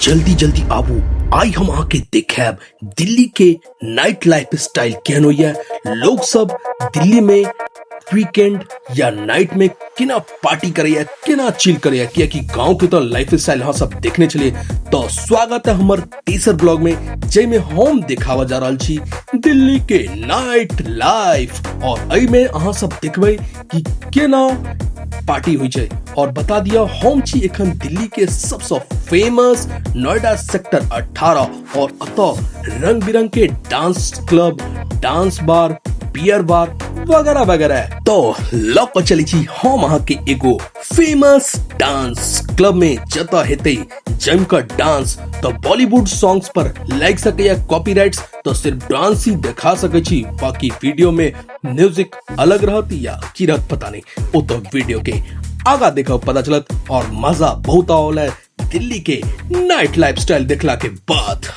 जल्दी जल्दी आबू आई हम आके देखैब दिल्ली के नाइट लाइफ स्टाइल केहन होइए। लोग सब दिल्ली में वीकेंड या नाइट में केना पार्टी करैया, केना चिल करैया, कियाकि गांव के तो लाइफ स्टाइल यहाँ सब देखने चलिए। तो स्वागत है हमार तेसर ब्लॉग में, जय में हम दिखावा जा रहा छी दिल्ली के नाइट लाइफ। और अई में अहाँ सब देखबै कि केना पार्टी हुई छै। और बता दिया हम छी एखन दिल्ली के सबसे फेमस नोएडा सेक्टर 18 और अतः रंग बिरंग के dance club, dance bar, beer bar वगैरह वगैरह। तो लग चली छी हम अहाँ के एगो फेमस डांस क्लब में, जता हेते जमकर डांस। तो बॉलीवुड सॉन्ग्स पर लाइक सके कॉपीराइट्स, तो सिर्फ डांस ही दिखा सके छी, बाकी वीडियो में म्यूजिक अलग रहती या की रहत पता नहीं, वो तो वीडियो के आगा देखो पता चलत। और मजा बहुत आवला दिल्ली के नाइट लाइफ स्टाइल देखला के बाद।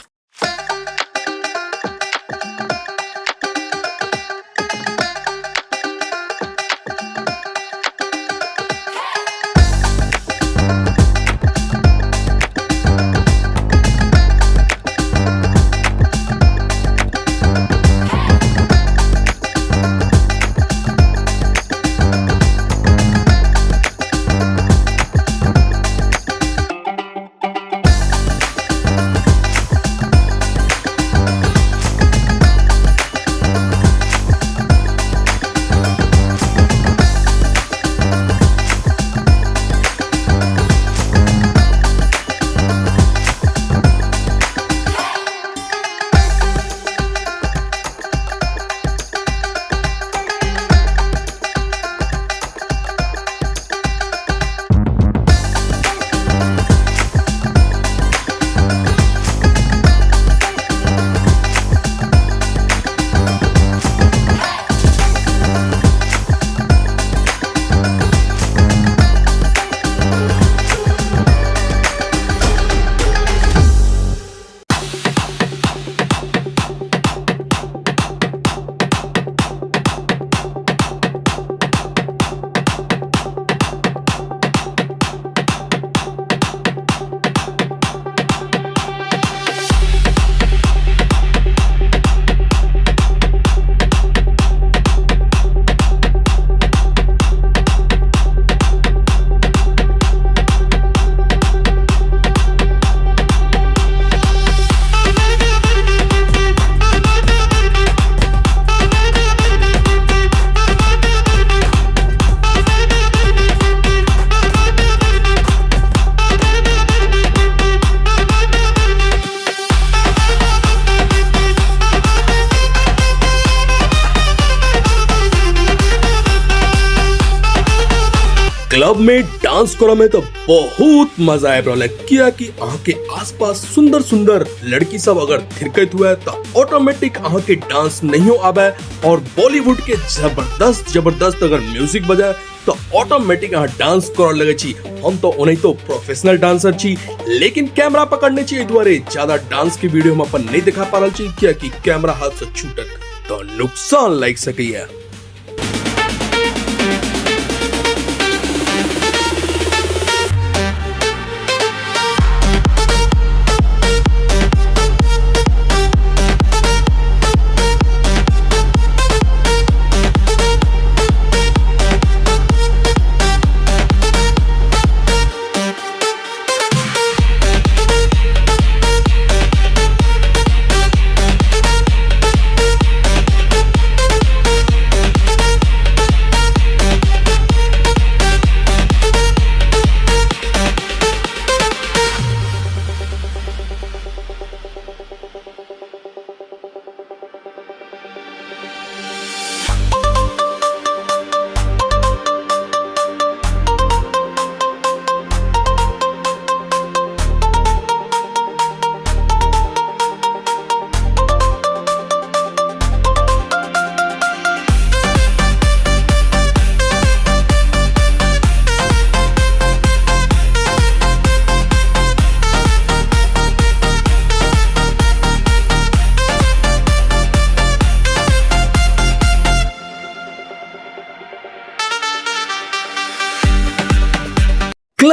क्लब में डांस करो में तो बहुत मजा आए रहा, किया कि अहाँ के आसपास सुंदर सुंदर लड़की सब अगर थिरकत हुआ तो ऑटोमेटिक अहाँ के डांस नहीं आवे। और बॉलीवुड के जबरदस्त अगर म्यूजिक बजाए तो ऑटोमेटिक अहाँ डांस कर लगे छी। हम तो उन्हें तो प्रोफेशनल डांसर छी, लेकिन कैमरा पकड़ने चाहिए द्वारे ज्यादा डांस की वीडियो हम अपन नहीं दिखा पा रहा छी, किया कि कैमरा हाथ से छूटत तो नुकसान लग सके।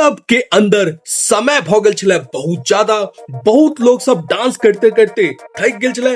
क्लब के अंदर समय भोगल छले बहुत ज्यादा, बहुत लोग सब डांस करते करते थक गेल छले,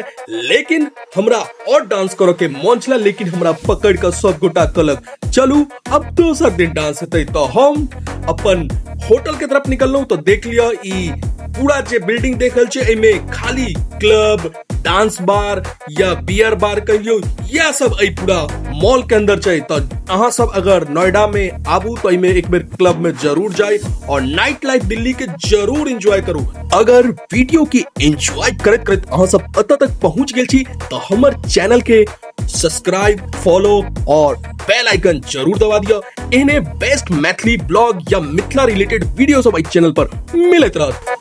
लेकिन हमरा और डांस करो के मन छले, लेकिन हमरा पकड़ कर सब गोटा कहलक चलू अब दोसर दिन डांस हेतै। तो हम अपन होटल के तरफ निकललौ तो देख लिया ई पूरा जे बिल्डिंग देखल छे एमे खाली क्लब, डांस बार या बियर बार कहियो यह सब ए पूरा मॉल के अंदर छे। तो अहाँ सब अगर नोएडा में आबू तो इमे एक बार क्लब में जरूर जाए और नाइट लाइफ दिल्ली के जरूर एंजॉय करू। अगर वीडियो की एंजॉय करत करत अहाँ सब अत तक पहुंच गेल छी तो हमर चैनल के सब्सक्राइब, फॉलो और बेल आइकन जरूर दबा दिया। इन्हें बेस्ट मैथिली ब्लॉग या मिथिला रिलेटेड वीडियो सब इस चैनल पर मिलत रहत।